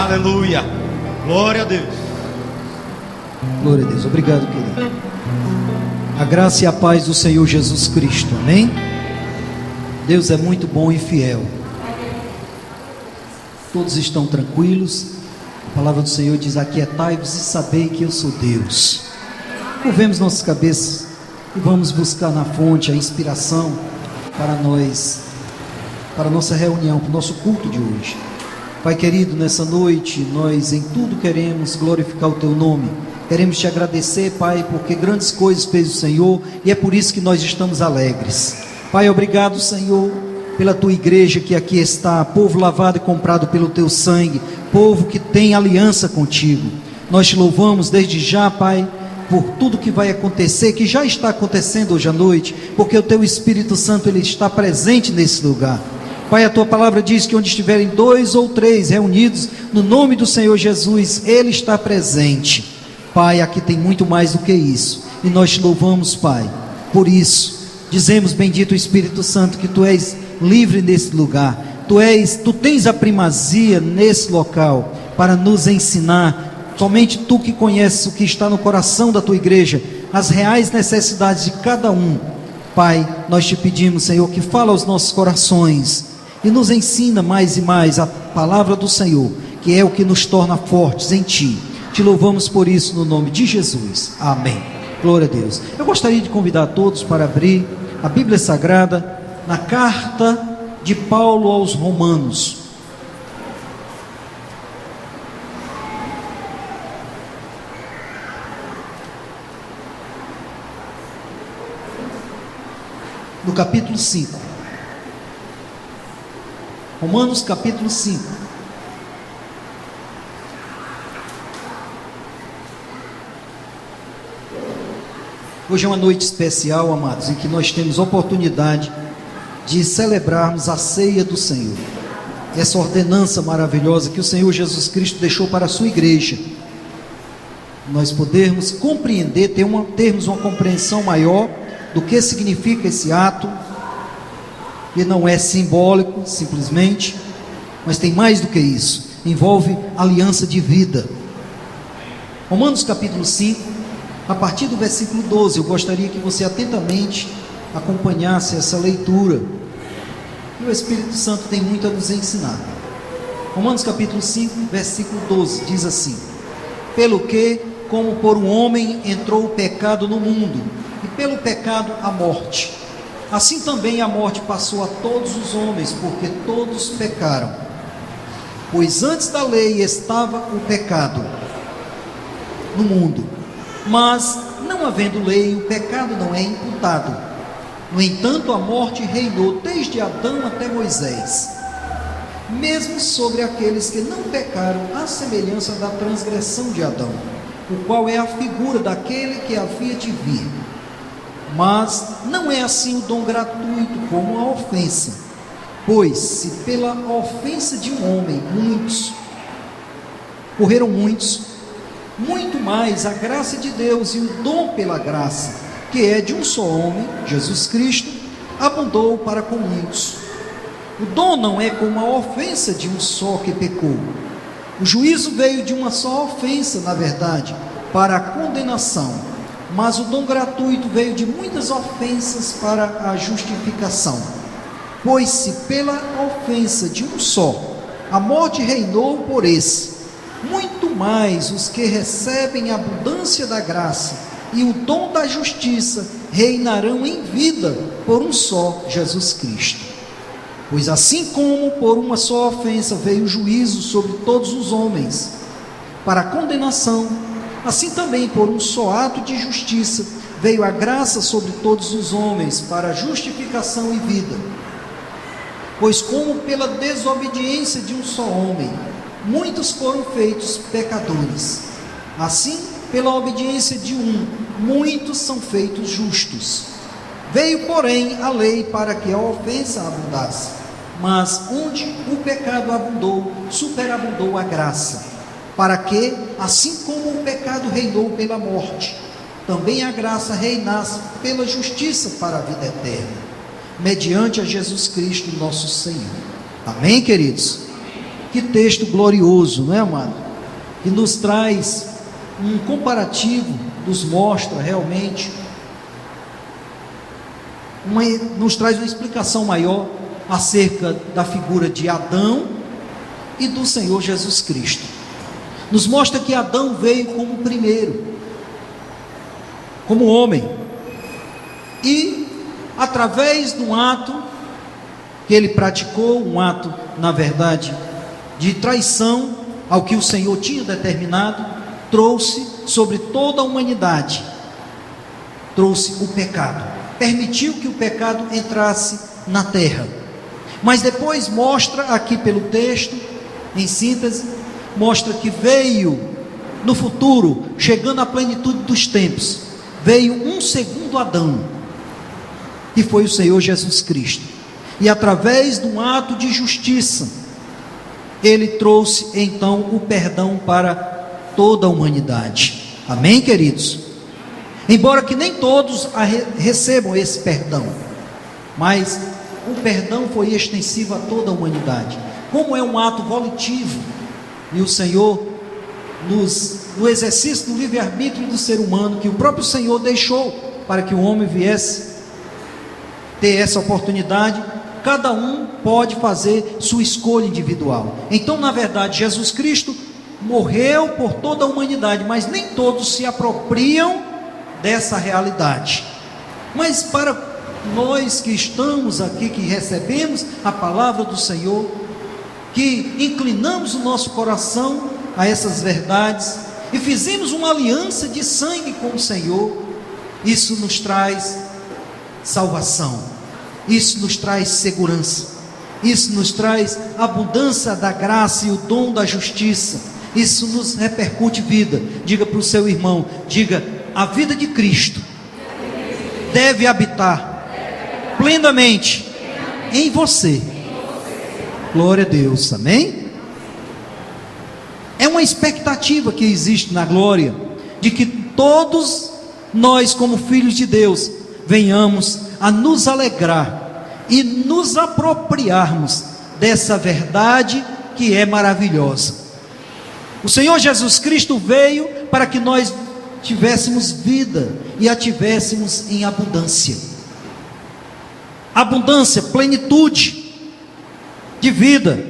Aleluia. Glória a Deus. Glória a Deus. Obrigado, querido. A graça e a paz do Senhor Jesus Cristo. Amém? Deus é muito bom e fiel. Todos estão tranquilos. A palavra do Senhor diz: aquietai-vos e sabei que eu sou Deus. Curvemos nossas cabeças e vamos buscar na fonte a inspiração para nós, para a nossa reunião, para o nosso culto de hoje. Pai querido, nessa noite nós em tudo queremos glorificar o Teu nome. Queremos Te agradecer, Pai, porque grandes coisas fez o Senhor e é por isso que nós estamos alegres. Pai, obrigado, Senhor, pela Tua igreja que aqui está, povo lavado e comprado pelo Teu sangue, povo que tem aliança contigo. Nós Te louvamos desde já, Pai, por tudo que vai acontecer, que já está acontecendo hoje à noite, porque o Teu Espírito Santo, Ele está presente nesse lugar. Pai, a Tua palavra diz que onde estiverem 2 ou 3 reunidos no nome do Senhor Jesus, Ele está presente. Pai, aqui tem muito mais do que isso, e nós Te louvamos, Pai, por isso. Dizemos: bendito o Espírito Santo, que Tu és livre nesse lugar, Tu tens a primazia nesse local, para nos ensinar. Somente Tu que conheces o que está no coração da Tua igreja, as reais necessidades de cada um. Pai, nós Te pedimos, Senhor, que fala aos nossos corações, e nos ensina mais e mais a palavra do Senhor, que é o que nos torna fortes em Ti. Te louvamos por isso no nome de Jesus, amém. Glória a Deus. Eu gostaria de convidar a todos para abrir a Bíblia Sagrada na carta de Paulo aos Romanos. No capítulo 5. Romanos capítulo 5. Hoje é uma noite especial, amados, em que nós temos oportunidade de celebrarmos a ceia do Senhor. Essa ordenança maravilhosa que o Senhor Jesus Cristo deixou para a sua igreja. Nós podermos compreender, termos uma compreensão maior do que significa esse ato, que não é simbólico simplesmente, mas tem mais do que isso, envolve aliança de vida. Romanos capítulo 5, a partir do versículo 12, eu gostaria que você atentamente acompanhasse essa leitura, e o Espírito Santo tem muito a nos ensinar. Romanos capítulo 5, versículo 12, diz assim: pelo que, como por um homem entrou o pecado no mundo, e pelo pecado a morte, assim também a morte passou a todos os homens, porque todos pecaram. Pois antes da lei estava o pecado no mundo, mas não havendo lei, o pecado não é imputado. No entanto, a morte reinou desde Adão até Moisés, mesmo sobre aqueles que não pecaram, à semelhança da transgressão de Adão, o qual é a figura daquele que havia de vir. Mas não é assim o dom gratuito como a ofensa. Pois se pela ofensa de um homem morreram muitos, muito mais a graça de Deus e o dom pela graça, que é de um só homem, Jesus Cristo, abundou para com muitos. O dom não é como a ofensa de um só que pecou. O juízo veio de uma só ofensa, na verdade, para a condenação, mas o dom gratuito veio de muitas ofensas para a justificação. Pois se pela ofensa de um só a morte reinou por esse, muito mais os que recebem a abundância da graça e o dom da justiça reinarão em vida por um só, Jesus Cristo. Pois assim como por uma só ofensa veio o juízo sobre todos os homens para a condenação, assim também por um só ato de justiça veio a graça sobre todos os homens para a justificação e vida. Pois como pela desobediência de um só homem muitos foram feitos pecadores, assim pela obediência de um muitos são feitos justos. Veio porém a lei para que a ofensa abundasse, mas onde o pecado abundou, superabundou a graça, para que, assim como o pecado reinou pela morte, também a graça reinasse pela justiça para a vida eterna, mediante a Jesus Cristo nosso Senhor. Amém, queridos? Que texto glorioso, não é, amado? Que nos traz um comparativo, nos mostra realmente, nos traz uma explicação maior acerca da figura de Adão e do Senhor Jesus Cristo. Nos mostra que Adão veio como primeiro, como homem, e através de um ato que ele praticou, um ato, na verdade, de traição ao que o Senhor tinha determinado, trouxe sobre toda a humanidade, trouxe o pecado, permitiu que o pecado entrasse na terra. Mas depois mostra aqui pelo texto, em síntese, mostra que veio no futuro, chegando à plenitude dos tempos, veio um segundo Adão, que foi o Senhor Jesus Cristo, e através de um ato de justiça, ele trouxe então o perdão para toda a humanidade. Amém, queridos? Embora que nem todos recebam esse perdão, mas o perdão foi extensivo a toda a humanidade, como é um ato volitivo, e o Senhor, no exercício do livre-arbítrio do ser humano, que o próprio Senhor deixou para que o homem viesse ter essa oportunidade, cada um pode fazer sua escolha individual. Então, na verdade, Jesus Cristo morreu por toda a humanidade, mas nem todos se apropriam dessa realidade. Mas para nós que estamos aqui, que recebemos a palavra do Senhor, que inclinamos o nosso coração a essas verdades e fizemos uma aliança de sangue com o Senhor, isso nos traz salvação, isso nos traz segurança, isso nos traz abundância da graça e o dom da justiça, isso nos repercute vida. Diga para o seu irmão, diga: a vida de Cristo deve habitar plenamente em você. Glória a Deus, amém? É uma expectativa que existe na glória, de que todos nós, como filhos de Deus, venhamos a nos alegrar e nos apropriarmos dessa verdade que é maravilhosa. O Senhor Jesus Cristo veio para que nós tivéssemos vida e a tivéssemos em abundância. Abundância, plenitude de vida,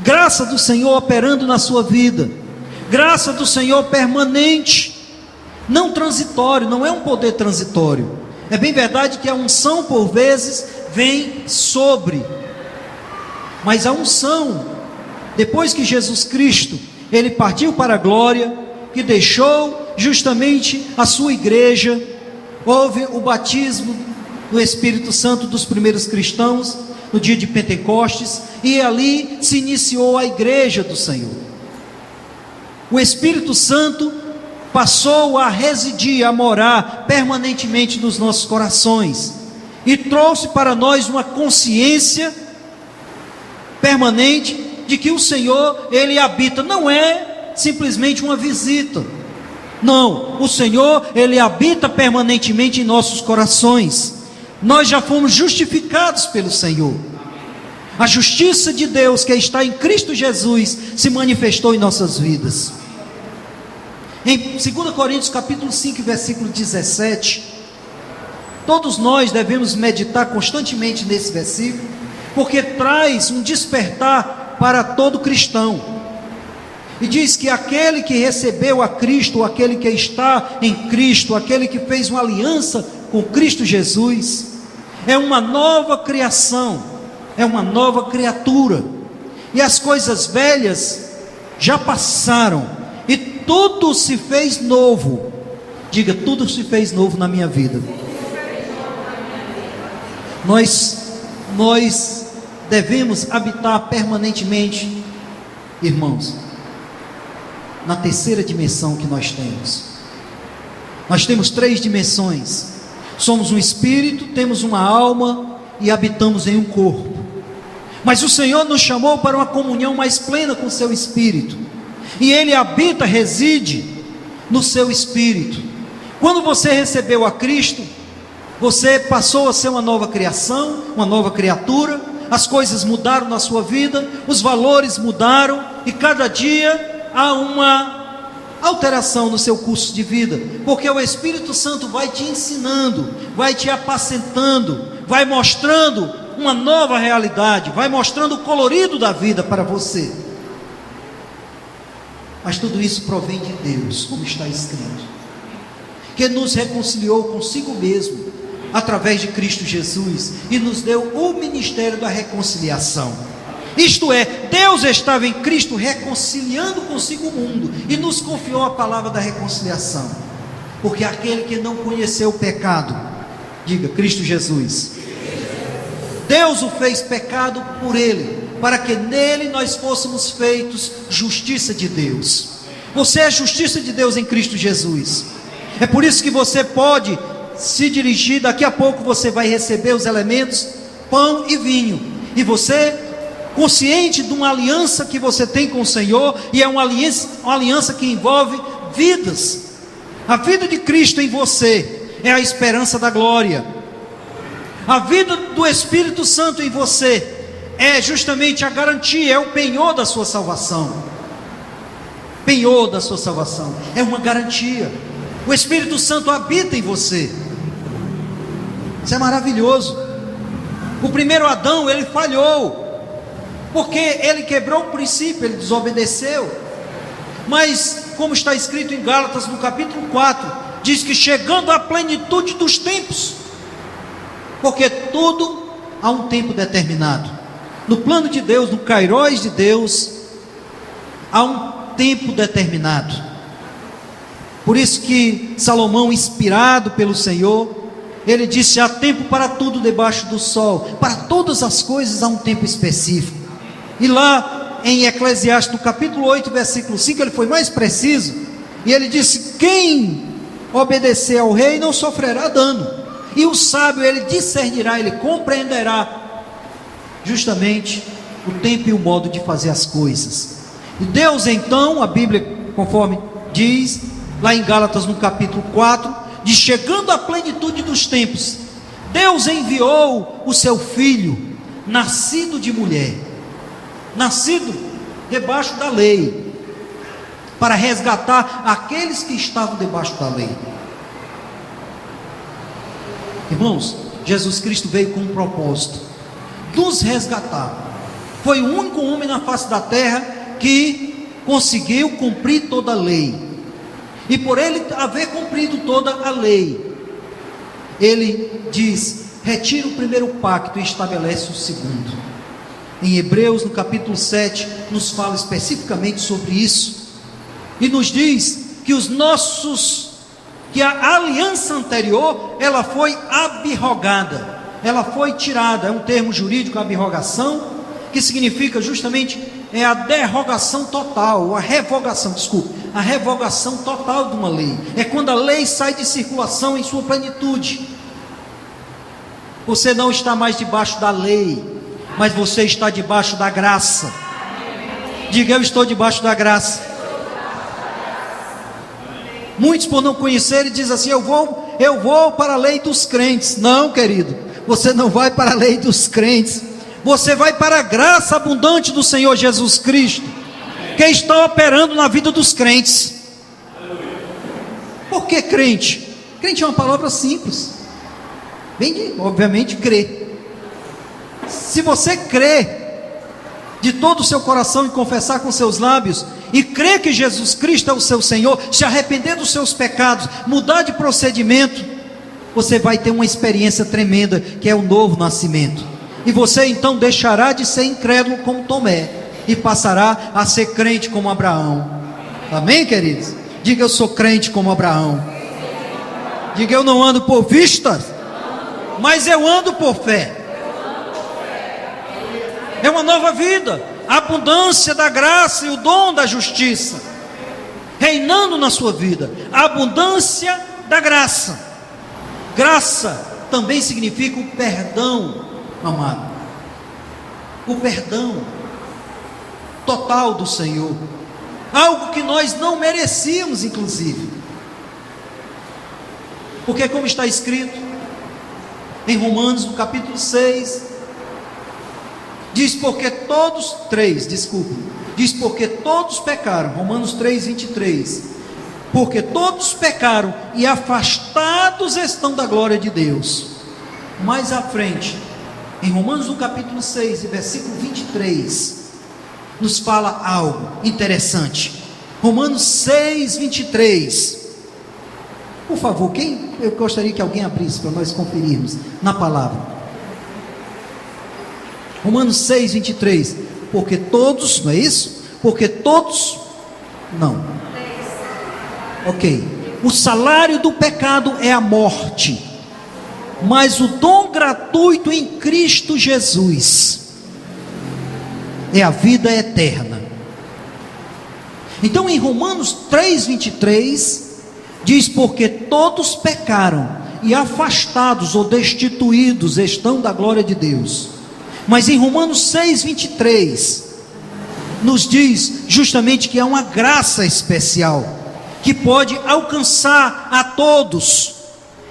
graça do Senhor operando na sua vida, graça do Senhor permanente, não transitório, não é um poder transitório. É bem verdade que a unção por vezes vem sobre, mas a unção, depois que Jesus Cristo, ele partiu para a glória, que deixou justamente a sua igreja, houve o batismo do Espírito Santo dos primeiros cristãos, no dia de Pentecostes, e ali se iniciou a igreja do Senhor. O Espírito Santo passou a residir, a morar permanentemente nos nossos corações, e trouxe para nós uma consciência permanente de que o Senhor, ele habita, não é simplesmente uma visita, não, o Senhor, ele habita permanentemente em nossos corações. Nós já fomos justificados pelo Senhor. A justiça de Deus que está em Cristo Jesus se manifestou em nossas vidas. Em 2 Coríntios capítulo 5, versículo 17, todos nós devemos meditar constantemente nesse versículo, porque traz um despertar para todo cristão. E diz que aquele que recebeu a Cristo, aquele que está em Cristo, aquele que fez uma aliança com Cristo Jesus, é uma nova criação, é uma nova criatura, e as coisas velhas já passaram, e tudo se fez novo. Diga: tudo se fez novo na minha vida. Nós devemos habitar permanentemente, irmãos, na terceira dimensão que nós temos. Nós temos 3 dimensões. Somos um espírito, temos uma alma e habitamos em um corpo. Mas o Senhor nos chamou para uma comunhão mais plena com o seu espírito, e ele habita, reside no seu espírito. Quando você recebeu a Cristo, você passou a ser uma nova criação, uma nova criatura. as coisas mudaram na sua vida, os valores mudaram, e cada dia há uma alteração no seu curso de vida, porque o Espírito Santo vai te ensinando, vai te apacentando, vai mostrando uma nova realidade, vai mostrando o colorido da vida para você. Mas tudo isso provém de Deus, como está escrito, que nos reconciliou consigo mesmo, através de Cristo Jesus, e nos deu o ministério da reconciliação. Isto é, Deus estava em Cristo reconciliando consigo o mundo, e nos confiou a palavra da reconciliação, porque aquele que não conheceu o pecado, diga, Cristo Jesus, Deus o fez pecado por ele, para que nele nós fôssemos feitos justiça de Deus. Você é justiça de Deus em Cristo Jesus. É por isso que você pode se dirigir, daqui a pouco você vai receber os elementos, pão e vinho, e você, consciente de uma aliança que você tem com o Senhor, e é uma aliança que envolve vidas. A vida de Cristo em você é a esperança da glória. A vida do Espírito Santo em você é justamente a garantia, é o penhor da sua salvação. Penhor da sua salvação, é uma garantia. O Espírito Santo habita em você. Isso é maravilhoso. O primeiro Adão, ele falhou, porque ele quebrou o princípio, ele desobedeceu. Mas, como está escrito em Gálatas, no capítulo 4, diz que chegando à plenitude dos tempos, porque tudo há um tempo determinado. No plano de Deus, no Kairos de Deus, há um tempo determinado. Por isso que Salomão, inspirado pelo Senhor, ele disse: há tempo para tudo debaixo do sol, para todas as coisas há um tempo específico. E lá em Eclesiastes, no capítulo 8, versículo 5, ele foi mais preciso, e ele disse: quem obedecer ao rei não sofrerá dano, e o sábio, ele discernirá, ele compreenderá justamente o tempo e o modo de fazer as coisas. E Deus então, a Bíblia, conforme diz lá em Gálatas, no capítulo 4, de chegando à plenitude dos tempos, Deus enviou o seu filho, nascido de mulher, nascido debaixo da lei, para resgatar aqueles que estavam debaixo da lei. Irmãos, Jesus Cristo veio com um propósito: nos resgatar. Foi o único homem na face da terra que conseguiu cumprir toda a lei, e por ele haver cumprido toda a lei, ele diz: retira o primeiro pacto e estabelece o segundo. Em Hebreus, no capítulo 7, nos fala especificamente sobre isso, e nos diz que a aliança anterior, ela foi abrogada, ela foi tirada. É um termo jurídico, abrogação, que significa justamente a derrogação total, a revogação total de uma lei. É quando a lei sai de circulação em sua plenitude. Você não está mais debaixo da lei, mas você está debaixo da graça. Diga: eu estou debaixo da graça. Muitos, por não conhecerem, dizem assim: eu vou para a lei dos crentes. Não, querido, você não vai para a lei dos crentes, você vai para a graça abundante do Senhor Jesus Cristo, que está operando na vida dos crentes. Por que crente? Crente é uma palavra simples, bem de, obviamente, crer. Se você crê de todo o seu coração e confessar com seus lábios, e crer que Jesus Cristo é o seu Senhor, se arrepender dos seus pecados, mudar de procedimento, você vai ter uma experiência tremenda, que é o novo nascimento. E você então deixará de ser incrédulo como Tomé, e passará a ser crente como Abraão. Amém, queridos? Diga: eu sou crente como Abraão. Diga: eu não ando por vistas, mas eu ando por fé. É uma nova vida, a abundância da graça e o dom da justiça reinando na sua vida. A abundância da graça. Graça também significa o perdão, amado. O perdão total do Senhor, algo que nós não merecíamos, inclusive, porque, como está escrito em Romanos, no capítulo 6, Diz porque todos pecaram, Romanos 3, 23. Porque todos pecaram e afastados estão da glória de Deus. Mais à frente, em Romanos no capítulo 6, versículo 23, nos fala algo interessante. Romanos 6, 23. Por favor, eu gostaria que alguém abrisse para nós conferirmos na palavra. Romanos 6, 23. Porque todos, não é isso? Porque todos, não. Ok. O salário do pecado é a morte, mas o dom gratuito em Cristo Jesus é a vida eterna. Então em Romanos 3, 23, diz: porque todos pecaram e afastados ou destituídos estão da glória de Deus. Mas em Romanos 6, 23, nos diz justamente que há uma graça especial, que pode alcançar a todos.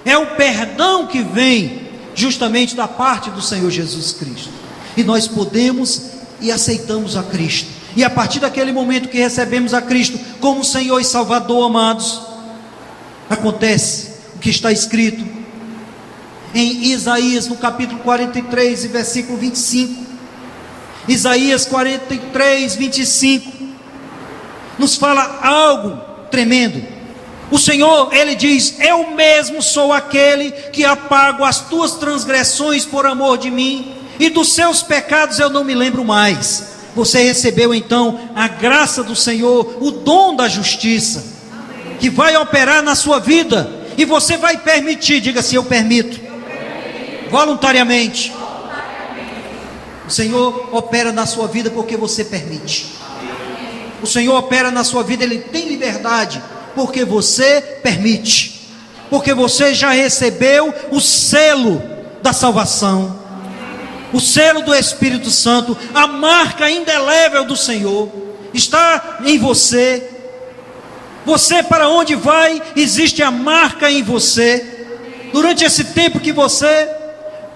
É o perdão que vem justamente da parte do Senhor Jesus Cristo. E nós podemos e aceitamos a Cristo. E a partir daquele momento que recebemos a Cristo como Senhor e Salvador, amados, acontece o que está escrito em Isaías, no capítulo 43, versículo 25. Isaías 43, 25, nos fala algo tremendo. O Senhor, Ele diz: eu mesmo sou aquele que apago as tuas transgressões por amor de mim, e dos seus pecados eu não me lembro mais. Você recebeu então a graça do Senhor, o dom da justiça, que vai operar na sua vida, e você vai permitir, diga assim: eu permito. Voluntariamente. O Senhor opera na sua vida porque você permite. O Senhor opera na sua vida, Ele tem liberdade porque você permite, porque você já recebeu o selo da salvação, o selo do Espírito Santo, a marca indelével do Senhor está em você. Você, para onde vai, existe a marca em você. Durante esse tempo que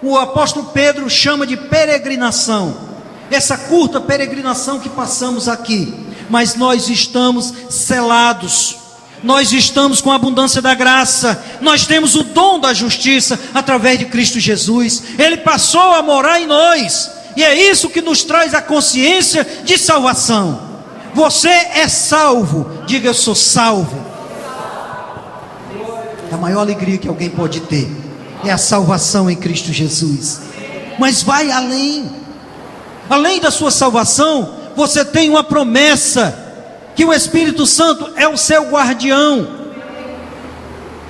o apóstolo Pedro chama de peregrinação, essa curta peregrinação que passamos aqui, mas nós estamos selados, nós estamos com a abundância da graça, nós temos o dom da justiça através de Cristo Jesus. Ele passou a morar em nós, e é isso que nos traz a consciência de salvação. Você é salvo, diga: eu sou salvo. É a maior alegria que alguém pode ter, é a salvação em Cristo Jesus. Mas vai além da sua salvação, você tem uma promessa, que o Espírito Santo é o seu guardião.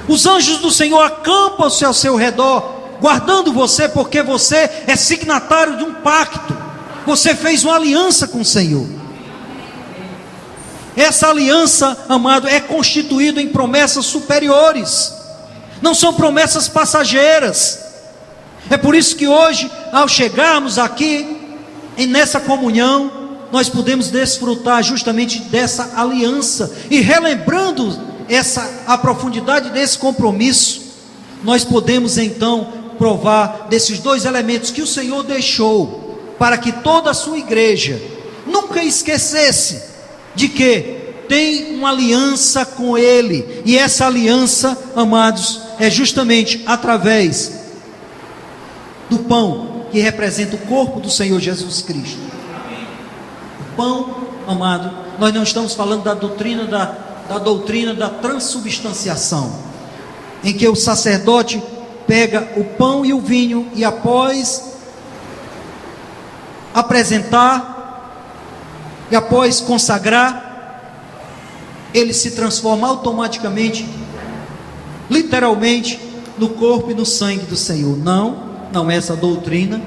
Os anjos do Senhor acampam-se ao seu redor, guardando você, porque você é signatário de um pacto, você fez uma aliança com o Senhor. Essa aliança, amado, é constituída em promessas superiores, não são promessas passageiras. É por isso que hoje, ao chegarmos aqui nessa comunhão, nós podemos desfrutar justamente dessa aliança, e relembrando a profundidade desse compromisso, nós podemos então provar desses dois elementos que o Senhor deixou, para que toda a sua igreja nunca esquecesse de que tem uma aliança com Ele, e essa aliança, amados, é justamente através do pão, que representa o corpo do Senhor Jesus Cristo. O pão, amado, nós não estamos falando da doutrina da transubstanciação, em que o sacerdote pega o pão e o vinho, e após apresentar, e após consagrar, ele se transforma automaticamente, literalmente, no corpo e no sangue do Senhor. Não é essa doutrina,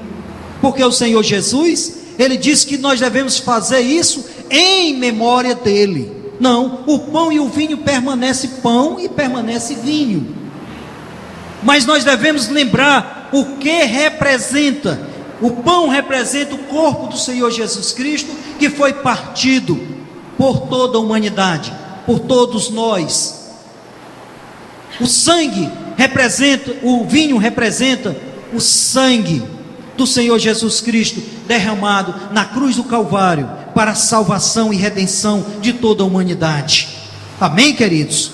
porque o Senhor Jesus, Ele disse que nós devemos fazer isso em memória dEle. Não, o pão e o vinho permanece pão e permanece vinho, mas nós devemos lembrar o que representa. O pão representa o corpo do Senhor Jesus Cristo, que foi partido por toda a humanidade, por todos nós. O sangue representa, o vinho representa o sangue do Senhor Jesus Cristo, derramado na cruz do Calvário para a salvação e redenção de toda a humanidade. Amém, queridos?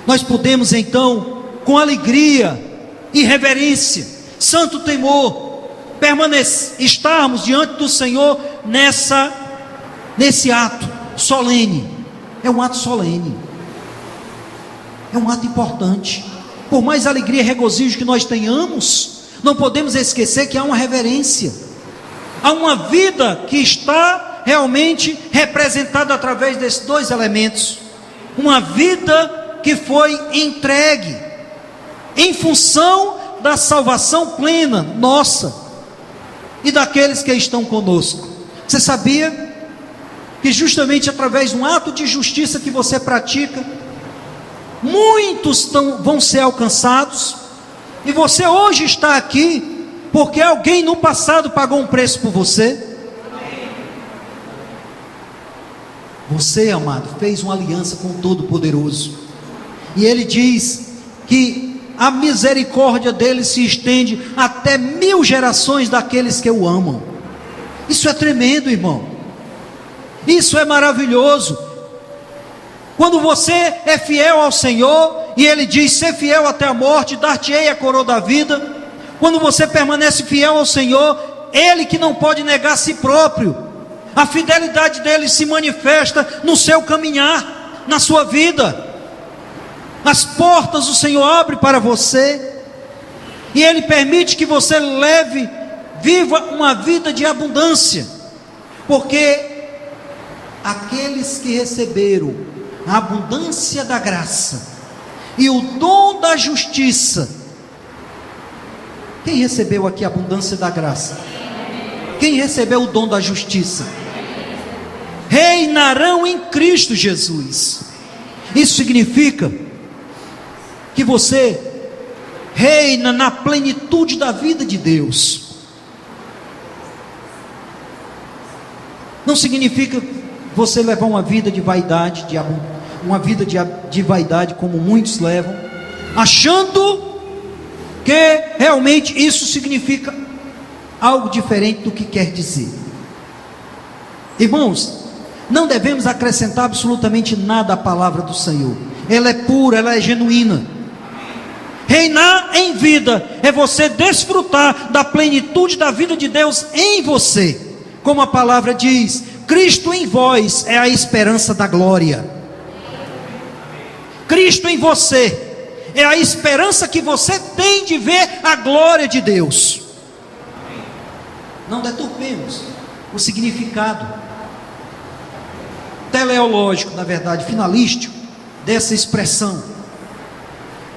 Nós podemos então, com alegria e reverência, santo temor, estarmos diante do Senhor nesse ato solene. É um ato solene, é um ato importante. Por mais alegria e regozijo que nós tenhamos, não podemos esquecer que há uma reverência, há uma vida que está realmente representada através desses dois elementos, uma vida que foi entregue em função da salvação plena nossa e daqueles que estão conosco. Você sabia que justamente através de um ato de justiça que você pratica, muitos vão ser alcançados, e você hoje está aqui porque alguém no passado pagou um preço por você? Você, amado, fez uma aliança com o Todo-Poderoso, e Ele diz que a misericórdia dele se estende até 1000 gerações daqueles que o amam. Isso é tremendo, irmão. Isso é maravilhoso. Quando você é fiel ao Senhor, e Ele diz: ser fiel até a morte, dar-te-ei a coroa da vida. Quando você permanece fiel ao Senhor, Ele que não pode negar a si próprio, a fidelidade dele se manifesta no seu caminhar, na sua vida. As portas o Senhor abre para você, e Ele permite que você viva uma vida de abundância, porque aqueles que receberam a abundância da graça e o dom da justiça, quem recebeu aqui a abundância da graça? Quem recebeu o dom da justiça? Reinarão em Cristo Jesus. Isso significa que você reina na plenitude da vida de Deus. Não significa você levar uma vida de vaidade, uma vida de vaidade como muitos levam, achando que realmente isso significa algo diferente do que quer dizer. Irmãos, não devemos acrescentar absolutamente nada à palavra do Senhor. Ela é pura, ela é genuína. Reinar em vida é você desfrutar da plenitude da vida de Deus em você. Como a palavra diz: Cristo em vós é a esperança da glória. Cristo em você é a esperança que você tem de ver a glória de Deus. Não deturpemos o significado teleológico, na verdade finalístico, dessa expressão.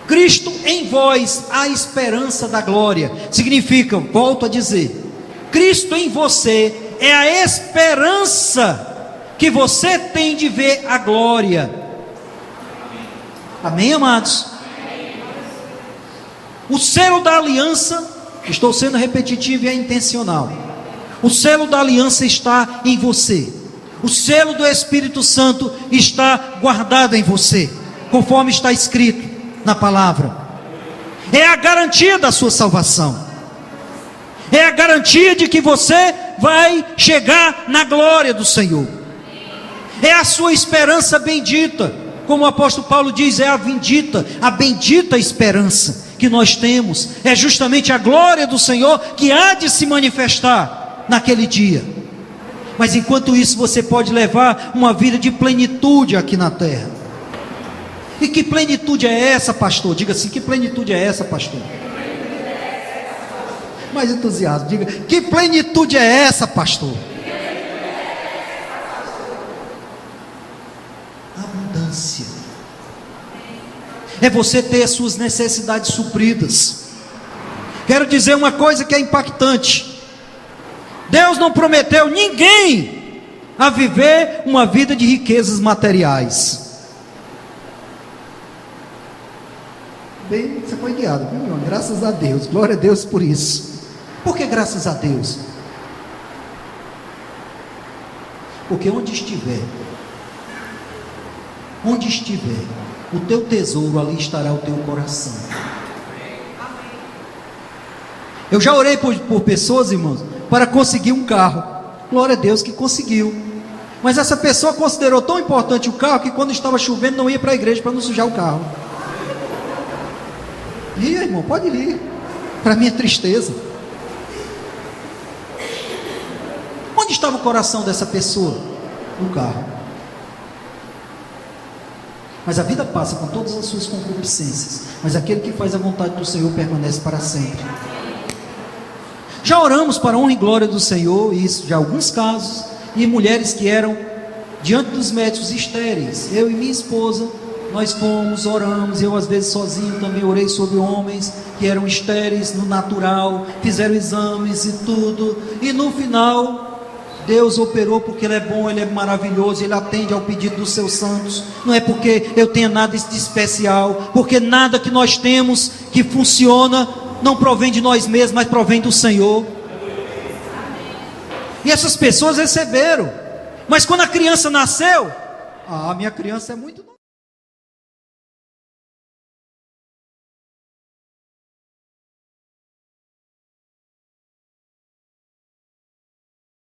Cristo em vós, a esperança da glória, significa, volto a dizer, Cristo em você é a esperança que você tem de ver a glória. Amém, amados? O selo da aliança, estou sendo repetitivo e é intencional, o selo da aliança está em você. O selo do Espírito Santo está guardado em você, conforme está escrito na palavra. É a garantia da sua salvação, é a garantia de que você vai chegar na glória do Senhor, é a sua esperança bendita, como o apóstolo Paulo diz, é a bendita esperança que nós temos, é justamente a glória do Senhor que há de se manifestar naquele dia. Mas enquanto isso você pode levar uma vida de plenitude aqui na terra. E que plenitude é essa, pastor? Diga assim: que plenitude é essa, pastor? Mais entusiasmo, diga: que plenitude é essa, pastor? Abundância. É você ter as suas necessidades supridas. Quero dizer uma coisa que é impactante: Deus não prometeu ninguém a viver uma vida de riquezas materiais. Bem, você foi guiado, viu, irmão? Graças a Deus, glória a Deus por isso. Por que graças a Deus? Porque onde estiver o teu tesouro, ali estará o teu coração. Eu já orei por pessoas, irmãos, para conseguir um carro. Glória a Deus que conseguiu. Mas essa pessoa considerou tão importante o carro que quando estava chovendo não ia para a igreja para não sujar o carro. Ria, irmão, pode rir. Para mim é tristeza. Onde estava o coração dessa pessoa? No carro. Mas a vida passa com todas as suas concupiscências, mas aquele que faz a vontade do Senhor permanece para sempre. Já oramos para a honra e glória do Senhor, e isso já alguns casos, e mulheres que eram diante dos médicos estéreis. Eu e minha esposa, nós fomos, oramos, eu às vezes sozinho também orei sobre homens que eram estéreis no natural, fizeram exames e tudo, e no final Deus operou, porque Ele é bom, Ele é maravilhoso, Ele atende ao pedido dos seus santos. Não é porque eu tenha nada de especial, porque nada que nós temos que funciona não provém de nós mesmos, mas provém do Senhor. E essas pessoas receberam, mas quando a criança nasceu, minha criança é muito